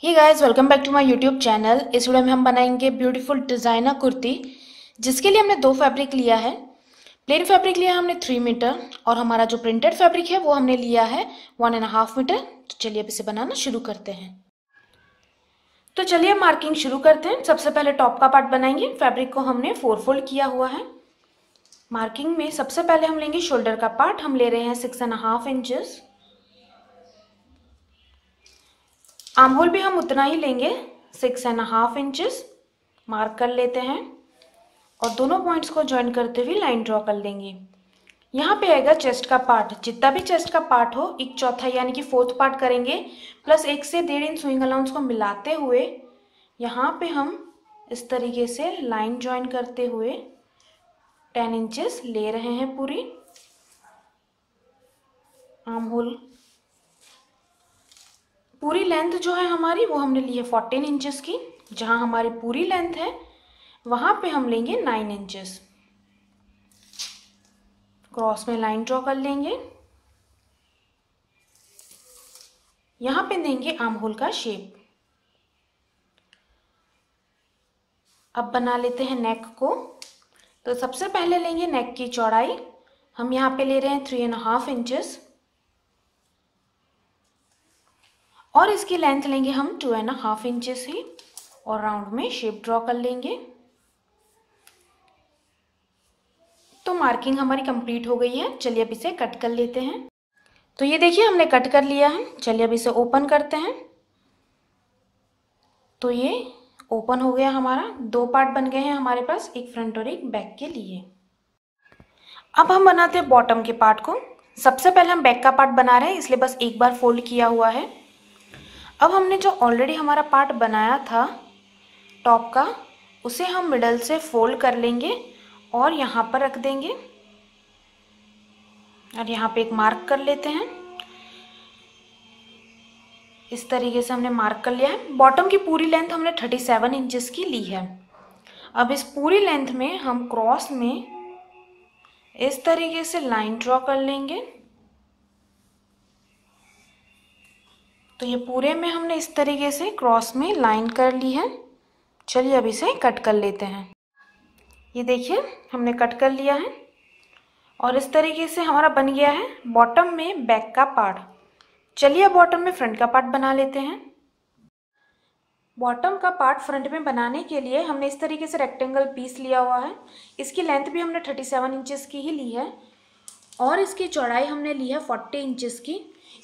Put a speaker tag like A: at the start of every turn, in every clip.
A: Hey guys, welcome back to my YouTube channel. इस video में हम बनाएंगे ब्यूटीफुल डिज़ाइनर कुर्ती, जिसके लिए हमने दो फैब्रिक लिया है। प्लेन फैब्रिक लिया है हमने 3 मीटर और हमारा जो प्रिंटेड फैब्रिक है वो हमने लिया है 1.5 मीटर। तो चलिए अब इसे बनाना शुरू करते हैं। तो चलिए अब मार्किंग शुरू करते हैं। सबसे पहले टॉप का पार्ट बनाएंगे। फैब्रिक को हमने 4 फोल्ड किया हुआ है। मार्किंग में सबसे पहले हम लेंगे शोल्डर का पार्ट। हम ले रहे हैं 6.5 इंचेस। आर्म होल भी हम उतना ही लेंगे, 6.5 इंचेस मार्क कर लेते हैं और दोनों पॉइंट्स को ज्वाइन करते हुए लाइन ड्रॉ कर लेंगे। यहाँ पे आएगा चेस्ट का पार्ट। जितना भी चेस्ट का पार्ट हो, 1/4 यानी कि 4th पार्ट करेंगे, प्लस 1 से 1.5 इंच स्विंग अलाउंस को मिलाते हुए यहाँ पे हम इस तरीके से लाइन ज्वाइन करते हुए 10 इंचेस ले रहे हैं पूरी। आर्म होल पूरी लेंथ जो है हमारी वो हमने ली है 14 इंचेस की। जहां हमारी पूरी लेंथ है वहां पे हम लेंगे 9 इंचेस। क्रॉस में लाइन ड्रॉ कर लेंगे। यहां पे देंगे आर्म होल का शेप। अब बना लेते हैं नेक को। तो सबसे पहले लेंगे नेक की चौड़ाई। हम यहाँ पे ले रहे हैं 3.5 इंचेस और इसकी लेंथ लेंगे हम 2.5 इंचेस ही और राउंड में शेप ड्रॉ कर लेंगे। तो मार्किंग हमारी कंप्लीट हो गई है। चलिए अब इसे कट कर लेते हैं। तो ये देखिए हमने कट कर लिया है। चलिए अब इसे ओपन करते हैं। तो ये ओपन हो गया हमारा। 2 पार्ट बन गए हैं हमारे पास, एक फ्रंट और एक बैक के लिए। अब हम बनाते हैं बॉटम के पार्ट को। सबसे पहले हम बैक का पार्ट बना रहे हैं, इसलिए बस एक बार फोल्ड किया हुआ है। अब हमने जो ऑलरेडी हमारा पार्ट बनाया था टॉप का, उसे हम मिडल से फोल्ड कर लेंगे और यहाँ पर रख देंगे और यहाँ पे एक मार्क कर लेते हैं। इस तरीके से हमने मार्क कर लिया है। बॉटम की पूरी लेंथ हमने 37 इंचेस की ली है। अब इस पूरी लेंथ में हम क्रॉस में इस तरीके से लाइन ड्रॉ कर लेंगे। तो ये पूरे में हमने इस तरीके से क्रॉस में लाइन कर ली है। चलिए अब इसे कट कर लेते हैं। ये देखिए हमने कट कर लिया है और इस तरीके से हमारा बन गया है बॉटम में बैक का पार्ट। चलिए बॉटम में फ्रंट का पार्ट बना लेते हैं। बॉटम का पार्ट फ्रंट में बनाने के लिए हमने इस तरीके से रेक्टेंगल पीस लिया हुआ है। इसकी लेंथ भी हमने 37 इंचेस की ही ली है और इसकी चौड़ाई हमने ली है 40 इंचेस की।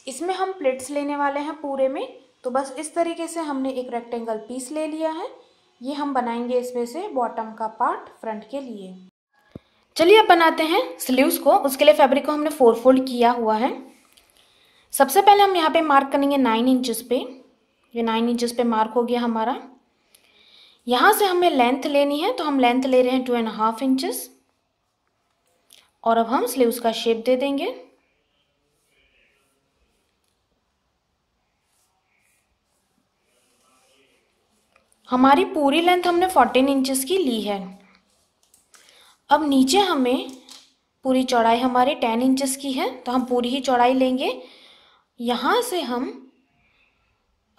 A: इसमें हम प्लेट्स लेने वाले हैं पूरे में। तो बस इस तरीके से हमने एक रेक्टेंगल पीस ले लिया है। ये हम बनाएंगे इसमें से बॉटम का पार्ट फ्रंट के लिए। चलिए अब बनाते हैं स्लीव्स को। उसके लिए फैब्रिक को हमने 4 फोल्ड किया हुआ है। सबसे पहले हम यहाँ पे मार्क करेंगे 9 इंचेस पे। ये 9 इंचेस पे मार्क हो गया हमारा। यहाँ से हमें लेंथ लेनी है, तो हम लेंथ ले रहे हैं 2.5 इंचेस और अब हम स्लीव्स का शेप दे देंगे। हमारी पूरी लेंथ हमने 14 इंचेस की ली है। अब नीचे हमें पूरी चौड़ाई हमारी 10 इंचेस की है, तो हम पूरी ही चौड़ाई लेंगे। यहाँ से हम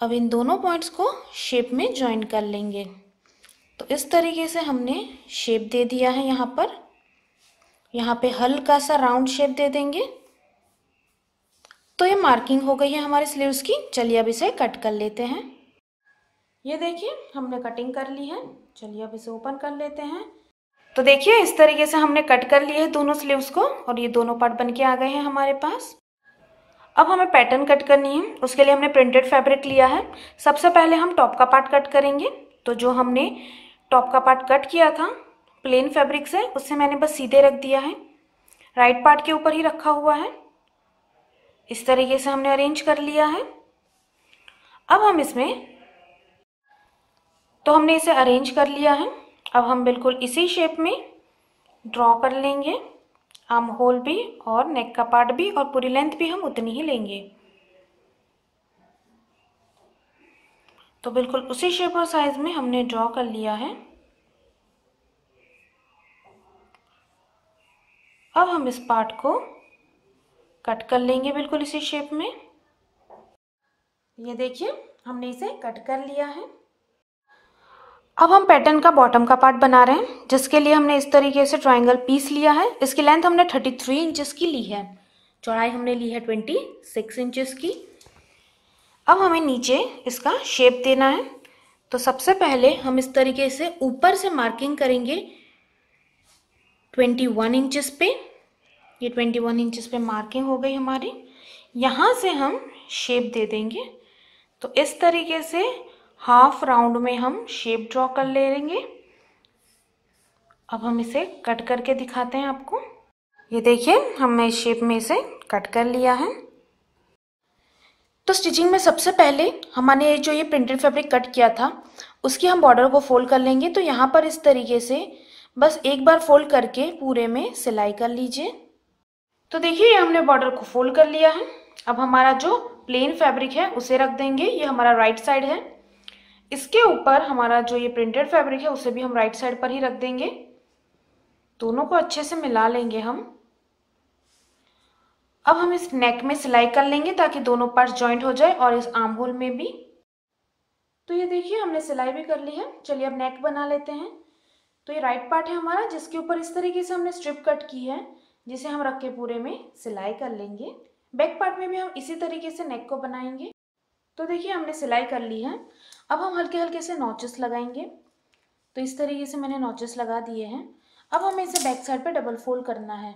A: अब इन दोनों पॉइंट्स को शेप में ज्वाइन कर लेंगे। तो इस तरीके से हमने शेप दे दिया है। यहाँ पे हल्का सा राउंड शेप दे देंगे। तो ये मार्किंग हो गई है हमारे स्लीव्स की। चलिए अब इसे कट कर लेते हैं। ये देखिए हमने कटिंग कर ली है। चलिए अब इसे ओपन कर लेते हैं। तो देखिए इस तरीके से हमने कट कर लिए है दोनों स्लीव्स को और ये दोनों पार्ट बन के आ गए हैं हमारे पास। अब हमें पैटर्न कट करनी है। उसके लिए हमने प्रिंटेड फैब्रिक लिया है। सबसे पहले हम टॉप का पार्ट कट करेंगे। तो जो हमने टॉप का पार्ट कट किया था प्लेन फैब्रिक से, उससे मैंने बस सीधे रख दिया है, राइट पार्ट के ऊपर ही रखा हुआ है। इस तरीके से हमने अरेंज कर लिया है। अब हम हमने इसे अरेंज कर लिया है। अब हम बिल्कुल इसी शेप में ड्रॉ कर लेंगे। आर्म होल भी और नेक का पार्ट भी और पूरी लेंथ भी हम उतनी ही लेंगे। तो बिल्कुल उसी शेप और साइज में हमने ड्रॉ कर लिया है। अब हम इस पार्ट को कट कर लेंगे बिल्कुल इसी शेप में। ये देखिए हमने इसे कट कर लिया है। अब हम पैटर्न का बॉटम का पार्ट बना रहे हैं, जिसके लिए हमने इस तरीके से ट्रायंगल पीस लिया है। इसकी लेंथ हमने 33 इंचेस की ली है, चौड़ाई हमने ली है 26 इंचेस की। अब हमें नीचे इसका शेप देना है, तो सबसे पहले हम इस तरीके से ऊपर से मार्किंग करेंगे 21 इंचेस पे। ये 21 इंचेस पे मार्किंग हो गई हमारी। यहाँ से हम शेप दे देंगे, तो इस तरीके से हाफ राउंड में हम शेप ड्रॉ कर लेंगे। अब हम इसे कट करके दिखाते हैं आपको। ये देखिए, हमने इस शेप में इसे कट कर लिया है। तो स्टिचिंग में सबसे पहले हमने जो ये प्रिंटेड फैब्रिक कट किया था, उसकी हम बॉर्डर को फोल्ड कर लेंगे। तो यहाँ पर इस तरीके से बस एक बार फोल्ड करके पूरे में सिलाई कर लीजिए। तो देखिए, हमने बॉर्डर को फोल्ड कर लिया है। अब हमारा जो प्लेन फैब्रिक है उसे रख देंगे। ये हमारा राइट साइड है। इसके ऊपर हमारा जो ये प्रिंटेड फैब्रिक है उसे भी हम राइट साइड पर ही रख देंगे। दोनों को अच्छे से मिला लेंगे हम। अब हम इस नेक में सिलाई कर लेंगे ताकि दोनों पार्ट्स जॉइंट हो जाए, और इस आर्म होल में भी। तो ये देखिए, हमने सिलाई भी कर ली है। चलिए अब नेक बना लेते हैं। तो ये राइट पार्ट है हमारा, जिसके ऊपर इस तरीके से हमने स्ट्रिप कट की है, जिसे हम रख के पूरे में सिलाई कर लेंगे। बैक पार्ट में भी हम इसी तरीके से नेक को बनाएंगे। तो देखिए, हमने सिलाई कर ली है। अब हम हल्के हल्के से नॉचेस लगाएंगे। तो इस तरीके से मैंने नॉचेस लगा दिए हैं। अब हमें इसे बैक साइड पर डबल फोल्ड करना है।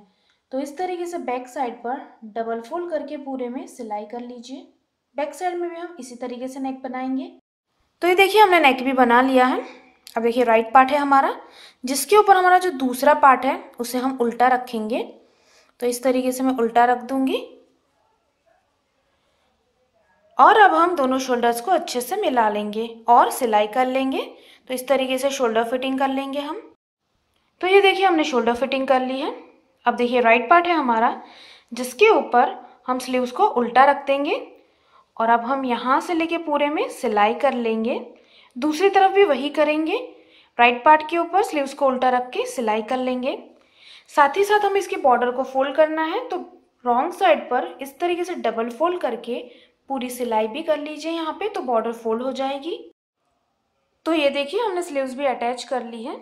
A: तो इस तरीके से बैक साइड पर डबल फोल्ड करके पूरे में सिलाई कर लीजिए। बैक साइड में भी हम इसी तरीके से नेक बनाएंगे। तो ये देखिए, हमने नेक भी बना लिया है। अब देखिए, राइट पार्ट है हमारा, जिसके ऊपर हमारा जो दूसरा पार्ट है उसे हम उल्टा रखेंगे। तो इस तरीके से मैं उल्टा रख दूंगी, और अब हम दोनों शोल्डर्स को अच्छे से मिला लेंगे और सिलाई कर लेंगे। तो इस तरीके से शोल्डर फिटिंग कर लेंगे हम। तो ये देखिए, हमने शोल्डर फिटिंग कर ली है। अब देखिए, राइट पार्ट है हमारा, जिसके ऊपर हम स्लीव्स को उल्टा रख देंगे, और अब हम यहाँ से लेके पूरे में सिलाई कर लेंगे। दूसरी तरफ भी वही करेंगे। राइट पार्ट के ऊपर स्लीव्स को उल्टा रख के सिलाई कर लेंगे। साथ ही साथ हमें इसकी बॉर्डर को फोल्ड करना है। तो रॉन्ग साइड पर इस तरीके से डबल फोल्ड करके पूरी सिलाई भी कर लीजिए यहाँ पे, तो बॉर्डर फोल्ड हो जाएगी। तो ये देखिए, हमने स्लीव्स भी अटैच कर ली है।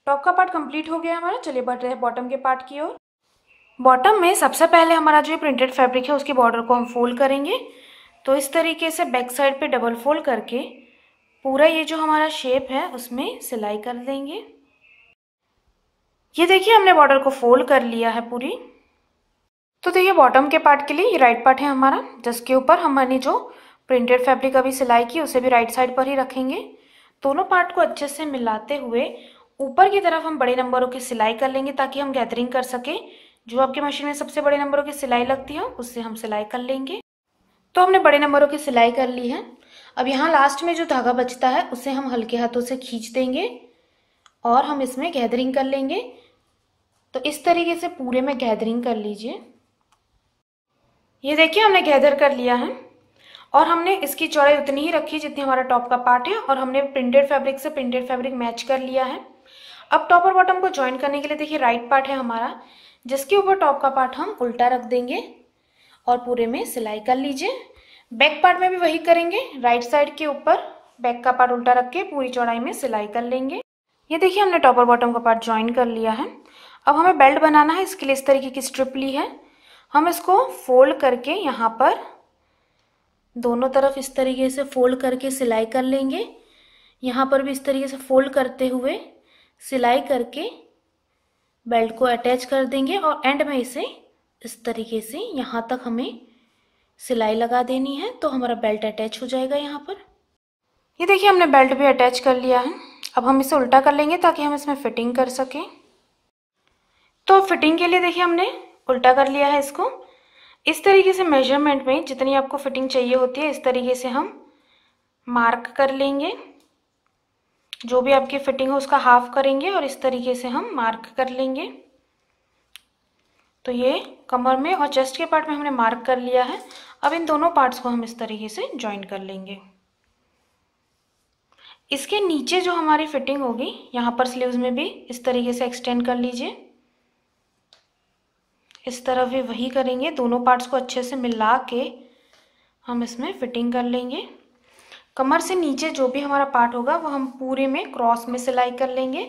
A: टॉप का पार्ट कंप्लीट हो गया हमारा। चलिए बढ़ रहे हैं बॉटम के पार्ट की ओर। बॉटम में सबसे पहले हमारा जो प्रिंटेड फैब्रिक है उसकी बॉर्डर को हम फोल्ड करेंगे। तो इस तरीके से बैक साइड पे डबल फोल्ड करके पूरा ये जो हमारा शेप है उसमें सिलाई कर देंगे। ये देखिए, हमने बॉर्डर को फोल्ड कर लिया है पूरी। तो देखिए, बॉटम के पार्ट के लिए ये राइट पार्ट है हमारा, जिसके ऊपर हमने जो प्रिंटेड फैब्रिक अभी सिलाई की उसे भी राइट साइड पर ही रखेंगे। दोनों पार्ट को अच्छे से मिलाते हुए ऊपर की तरफ हम बड़े नंबरों की सिलाई कर लेंगे, ताकि हम गैदरिंग कर सके। जो आपकी मशीन में सबसे बड़े नंबरों की सिलाई लगती है उससे हम सिलाई कर लेंगे। तो हमने बड़े नंबरों की सिलाई कर ली है। अब यहाँ लास्ट में जो धागा बचता है उसे हम हल्के हाथों से खींच देंगे और हम इसमें गैदरिंग कर लेंगे। तो इस तरीके से पूरे में गैदरिंग कर लीजिए। ये देखिए, हमने गैदर कर लिया है, और हमने इसकी चौड़ाई उतनी ही रखी जितनी हमारा टॉप का पार्ट है, और हमने प्रिंटेड फैब्रिक से प्रिंटेड फैब्रिक मैच कर लिया है। अब टॉप और बॉटम को ज्वाइन करने के लिए देखिए, राइट पार्ट है हमारा, जिसके ऊपर टॉप का पार्ट हम उल्टा रख देंगे और पूरे में सिलाई कर लीजिए। बैक पार्ट में भी वही करेंगे। राइट साइड के ऊपर बैक का पार्ट उल्टा रख के पूरी चौड़ाई में सिलाई कर लेंगे। ये देखिए, हमने टॉप और बॉटम का पार्ट ज्वाइन कर लिया है। अब हमें बेल्ट बनाना है। इसके लिए इस तरीके की स्ट्रिप ली है। हम इसको फोल्ड करके यहाँ पर दोनों तरफ इस तरीके से फोल्ड करके सिलाई कर लेंगे। यहाँ पर भी इस तरीके से फोल्ड करते हुए सिलाई करके बेल्ट को अटैच कर देंगे, और एंड में इसे इस तरीके से यहाँ तक हमें सिलाई लगा देनी है। तो हमारा बेल्ट अटैच हो जाएगा यहाँ पर। ये देखिए, हमने बेल्ट भी अटैच कर लिया है। अब हम इसे उल्टा कर लेंगे ताकि हम इसमें फिटिंग कर सकें। तो फिटिंग के लिए देखिए, हमने उल्टा कर लिया है इसको। इस तरीके से मेजरमेंट में जितनी आपको फिटिंग चाहिए होती है, इस तरीके से हम मार्क कर लेंगे। जो भी आपकी फिटिंग हो उसका हाफ करेंगे और इस तरीके से हम मार्क कर लेंगे। तो ये कमर में और चेस्ट के पार्ट में हमने मार्क कर लिया है। अब इन दोनों पार्ट्स को हम इस तरीके से ज्वाइन कर लेंगे। इसके नीचे जो हमारी फिटिंग होगी, यहाँ पर स्लीव्स में भी इस तरीके से एक्सटेंड कर लीजिए। इस तरफ भी वही करेंगे। दोनों पार्ट्स को अच्छे से मिला के हम इसमें फिटिंग कर लेंगे। कमर से नीचे जो भी हमारा पार्ट होगा वो हम पूरे में क्रॉस में सिलाई कर लेंगे।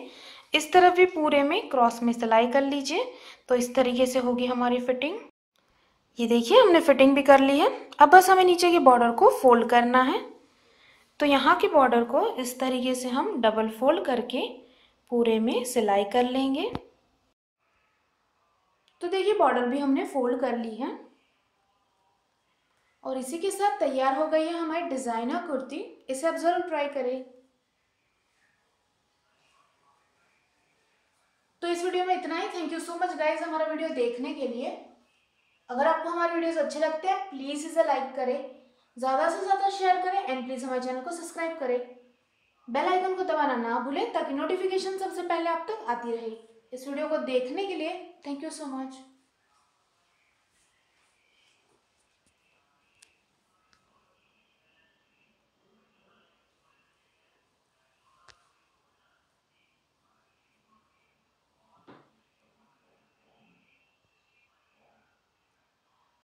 A: इस तरफ भी पूरे में क्रॉस में सिलाई कर लीजिए। तो इस तरीके से होगी हमारी फिटिंग। ये देखिए हमने फिटिंग भी कर ली है। अब बस हमें नीचे के बॉर्डर को फोल्ड करना है। तो यहाँ के बॉर्डर को इस तरीके से हम डबल फोल्ड करके पूरे में सिलाई कर लेंगे। तो देखिए बॉर्डर भी हमने फोल्ड कर ली है और इसी के साथ तैयार हो गई है हमारी डिजाइनर कुर्ती। इसे आप जरूर ट्राई करें। तो इस वीडियो में इतना ही। Thank you so much guys हमारा वीडियो देखने के लिए। अगर आपको हमारे वीडियोस अच्छे लगते हैं प्लीज इसे लाइक करें, ज्यादा से ज्यादा शेयर करें एंड प्लीज हमारे चैनल को सब्सक्राइब करें। बेल आइकन को दबाना ना भूलें ताकि नोटिफिकेशन सबसे पहले आप तक आती रहे। इस वीडियो को देखने के लिए थैंक यू सो मच।